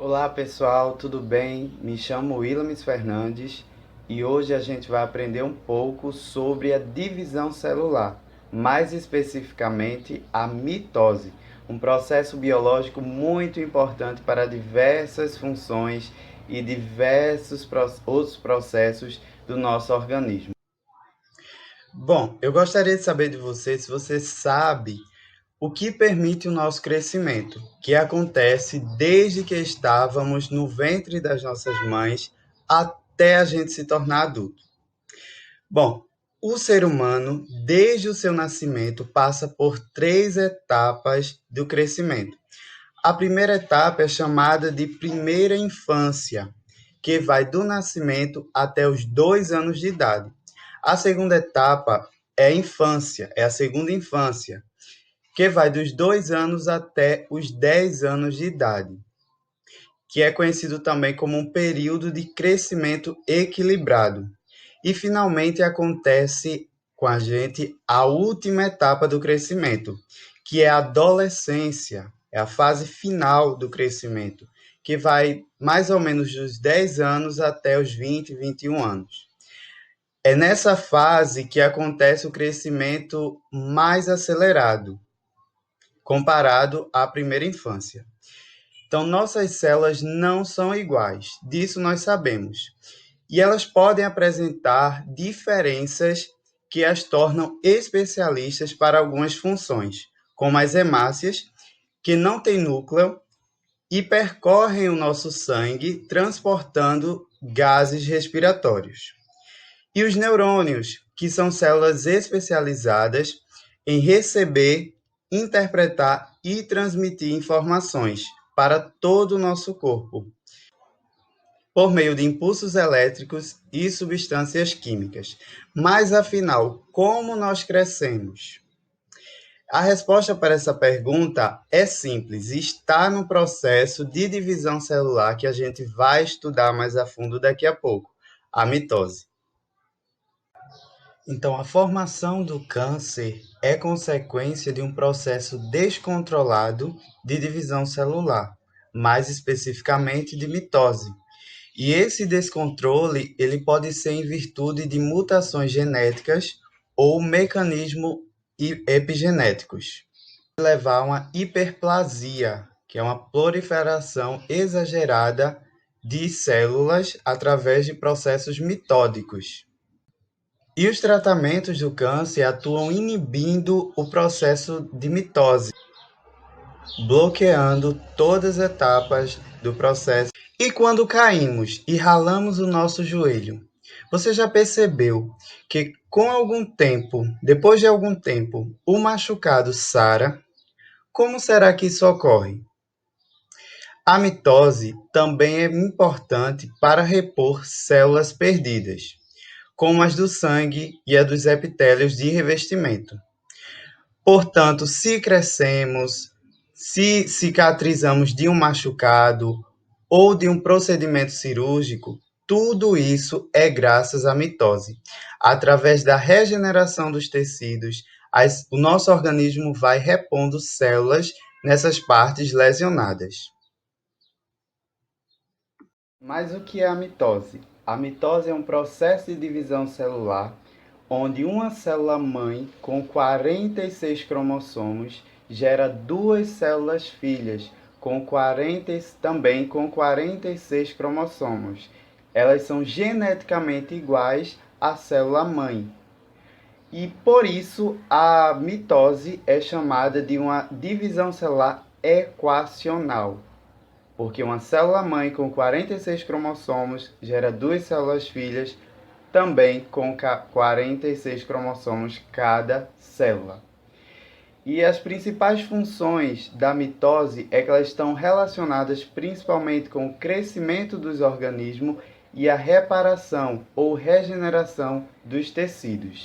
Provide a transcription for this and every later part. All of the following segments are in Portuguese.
Olá pessoal, tudo bem? Me chamo Willamis Fernandes e hoje a gente vai aprender um pouco sobre a divisão celular, mais especificamente a mitose, um processo biológico muito importante para diversas funções e diversos outros processos do nosso organismo. Bom, eu gostaria de saber de você se você sabe o que permite o nosso crescimento, que acontece desde que estávamos no ventre das nossas mães até a gente se tornar adulto. Bom, o ser humano, desde o seu nascimento, passa por três etapas do crescimento. A primeira etapa é chamada de primeira infância, que vai do nascimento até os 2 anos de idade. A segunda etapa é a infância, é a segunda infância, que vai dos 2 anos até os 10 anos de idade, que é conhecido também como um período de crescimento equilibrado. E finalmente acontece com a gente a última etapa do crescimento, que é a adolescência, é a fase final do crescimento, que vai mais ou menos dos 10 anos até os 20, 21 anos. É nessa fase que acontece o crescimento mais acelerado, comparado à primeira infância. Então, nossas células não são iguais, disso nós sabemos. E elas podem apresentar diferenças que as tornam especialistas para algumas funções, como as hemácias, que não têm núcleo e percorrem o nosso sangue transportando gases respiratórios. E os neurônios, que são células especializadas em receber, interpretar e transmitir informações para todo o nosso corpo, por meio de impulsos elétricos e substâncias químicas. Mas afinal, como nós crescemos? A resposta para essa pergunta é simples, está no processo de divisão celular que a gente vai estudar mais a fundo daqui a pouco, a mitose. Então, a formação do câncer é consequência de um processo descontrolado de divisão celular, mais especificamente de mitose. E esse descontrole, ele pode ser em virtude de mutações genéticas ou mecanismos epigenéticos. Levar a uma hiperplasia, que é uma proliferação exagerada de células através de processos mitóticos. E os tratamentos do câncer atuam inibindo o processo de mitose, bloqueando todas as etapas do processo. E quando caímos e ralamos o nosso joelho, você já percebeu que depois de algum tempo, o machucado sara? Como será que isso ocorre? A mitose também é importante para repor células perdidas, como as do sangue e a dos epitélios de revestimento. Portanto, se crescemos, se cicatrizamos de um machucado ou de um procedimento cirúrgico, tudo isso é graças à mitose. Através da regeneração dos tecidos, o nosso organismo vai repondo células nessas partes lesionadas. Mas o que é a mitose? A mitose é um processo de divisão celular onde uma célula-mãe com 46 cromossomos gera duas células filhas também com 46 cromossomos. Elas são geneticamente iguais à célula-mãe. E por isso a mitose é chamada de uma divisão celular equacional, porque uma célula-mãe com 46 cromossomos gera duas células filhas também com 46 cromossomos cada célula. E as principais funções da mitose é que elas estão relacionadas principalmente com o crescimento dos organismos e a reparação ou regeneração dos tecidos.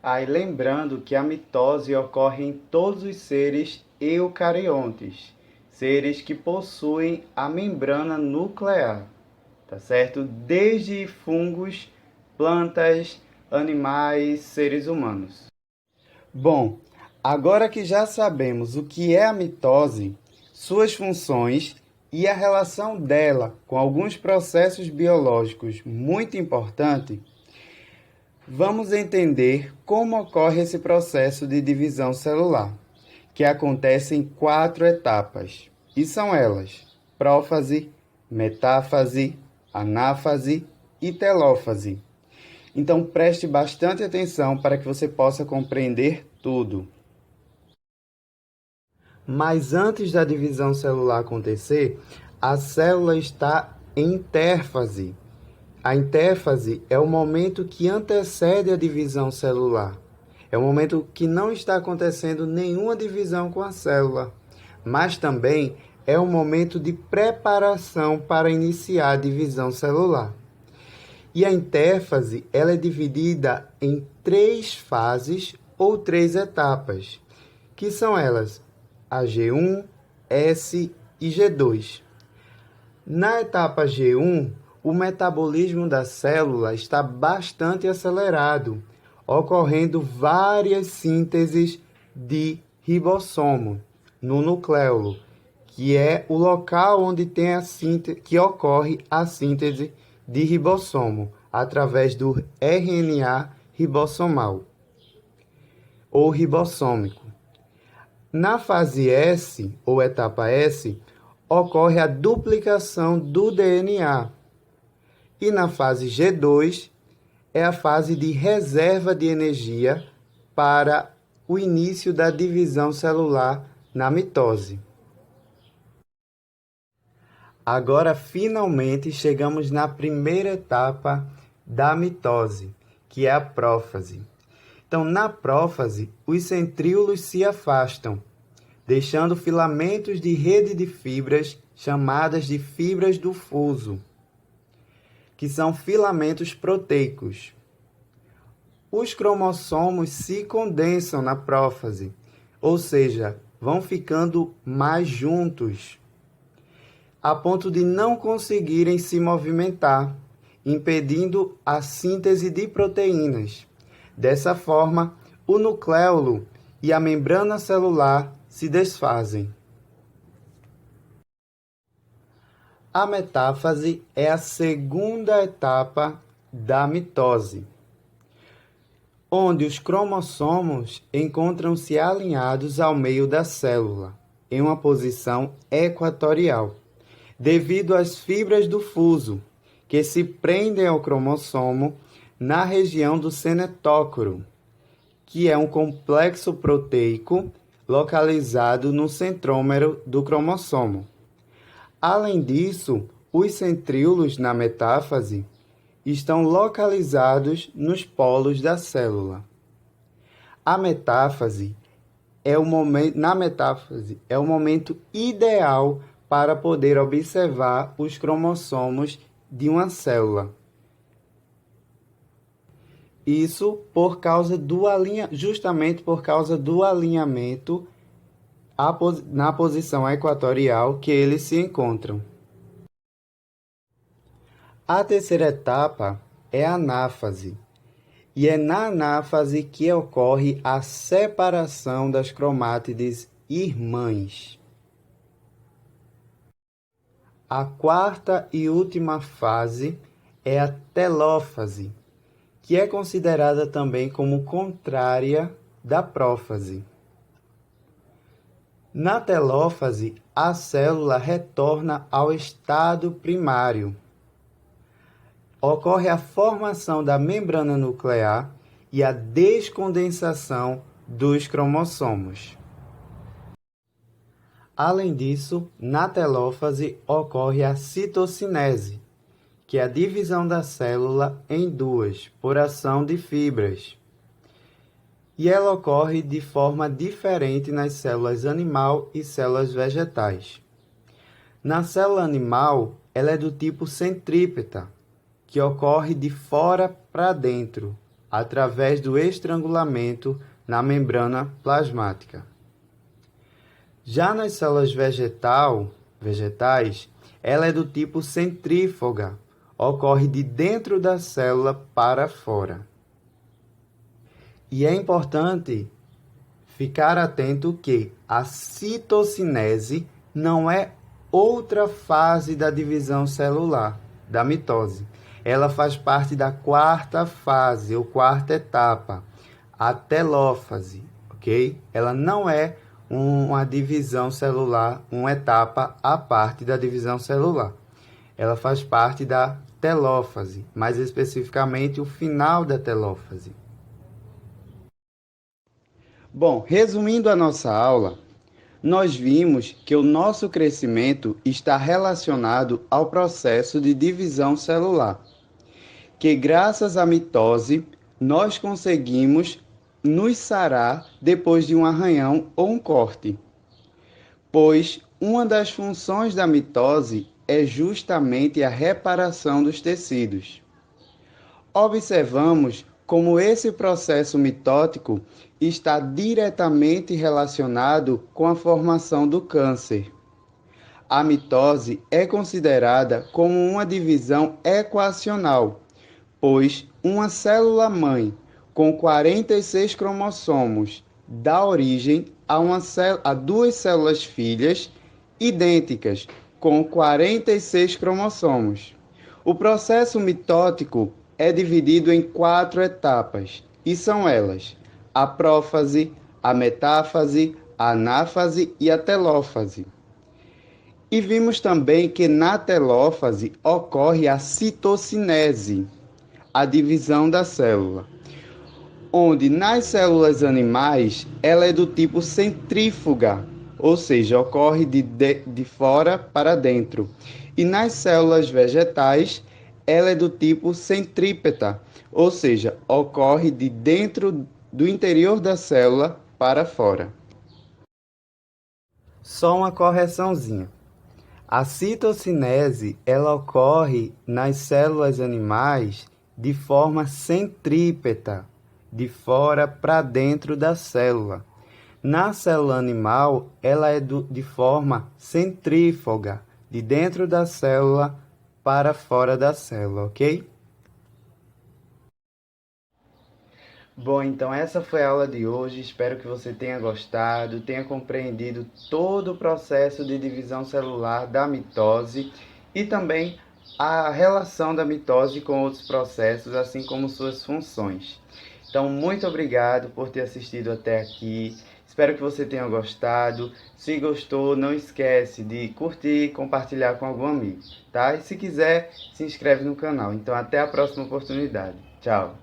Aí lembrando que a mitose ocorre em todos os seres eucariontes, seres que possuem a membrana nuclear, tá certo? Desde fungos, plantas, animais, seres humanos. Bom, agora que já sabemos o que é a mitose, suas funções e a relação dela com alguns processos biológicos muito importantes, vamos entender como ocorre esse processo de divisão celular, que acontece em 4 etapas, e são elas: prófase, metáfase, anáfase e telófase. Então preste bastante atenção para que você possa compreender tudo. Mas antes da divisão celular acontecer, a célula está em intérfase. A intérfase é o momento que antecede a divisão celular. É o momento que não está acontecendo nenhuma divisão com a célula, mas também é um momento de preparação para iniciar a divisão celular. E a intérfase, ela é dividida em 3 fases ou 3 etapas, que são elas: a G1, S e G2. Na etapa G1, o metabolismo da célula está bastante acelerado, ocorrendo várias sínteses de ribossomo no nucleolo, que é o local onde tem que ocorre a síntese de ribossomo, através do RNA ribossomal ou ribossômico. Na fase S, ou etapa S, ocorre a duplicação do DNA. E na fase G2, é a fase de reserva de energia para o início da divisão celular na mitose. Agora, finalmente, chegamos na primeira etapa da mitose, que é a prófase. Então, na prófase, os centríolos se afastam, deixando filamentos de rede de fibras chamadas de fibras do fuso, que são filamentos proteicos. Os cromossomos se condensam na prófase, ou seja, vão ficando mais juntos, a ponto de não conseguirem se movimentar, impedindo a síntese de proteínas. Dessa forma, o nucleolo e a membrana celular se desfazem. A metáfase é a segunda etapa da mitose, onde os cromossomos encontram-se alinhados ao meio da célula, em uma posição equatorial, devido às fibras do fuso, que se prendem ao cromossomo na região do cenetócoro, que é um complexo proteico localizado no centrômero do cromossomo. Além disso, os centríolos na metáfase estão localizados nos polos da célula. A metáfase na metáfase é o momento ideal para poder observar os cromossomos de uma célula. Isso justamente por causa do alinhamento na posição equatorial que eles se encontram. A terceira etapa é a anáfase, e é na anáfase que ocorre a separação das cromátides irmãs. A quarta e última fase é a telófase, que é considerada também como contrária da prófase. Na telófase, a célula retorna ao estado primário. Ocorre a formação da membrana nuclear e a descondensação dos cromossomos. Além disso, na telófase ocorre a citocinese, que é a divisão da célula em duas, por ação de fibras. E ela ocorre de forma diferente nas células animal e células vegetais. Na célula animal, ela é do tipo centrípeta, que ocorre de fora para dentro, através do estrangulamento na membrana plasmática. Já nas células vegetais, ela é do tipo centrífuga, ocorre de dentro da célula para fora. E é importante ficar atento que a citocinese não é outra fase da divisão celular, da mitose. Ela faz parte da quarta fase, ou quarta etapa, a telófase, ok? Ela não é uma divisão celular, uma etapa à parte da divisão celular. Ela faz parte da telófase, mais especificamente o final da telófase. Bom, resumindo a nossa aula, nós vimos que o nosso crescimento está relacionado ao processo de divisão celular, que graças à mitose nós conseguimos nos sarar depois de um arranhão ou um corte, pois uma das funções da mitose é justamente a reparação dos tecidos. Observamos como esse processo mitótico está diretamente relacionado com a formação do câncer. A mitose é considerada como uma divisão equacional, pois uma célula-mãe com 46 cromossomos dá origem a duas células filhas idênticas com 46 cromossomos. O processo mitótico é dividido em 4 etapas, e são elas: a prófase, a metáfase, a anáfase e a telófase. E vimos também que na telófase ocorre a citocinese, a divisão da célula, onde nas células animais ela é do tipo centrífuga, ou seja, ocorre de fora para dentro, e nas células vegetais ela é do tipo centrípeta, ou seja, ocorre de dentro do interior da célula para fora. Só uma correçãozinha. A citocinese, ela ocorre nas células animais de forma centrípeta, de fora para dentro da célula. Na célula animal, ela é de forma centrífuga, de dentro da célula para fora da célula, ok? Bom, então essa foi a aula de hoje. Espero que você tenha gostado, tenha compreendido todo o processo de divisão celular da mitose e também a relação da mitose com outros processos, assim como suas funções. Então, muito obrigado por ter assistido até aqui. Espero que você tenha gostado. Se gostou, não esquece de curtir, compartilhar com algum amigo, tá? E se quiser, se inscreve no canal. Então, até a próxima oportunidade. Tchau!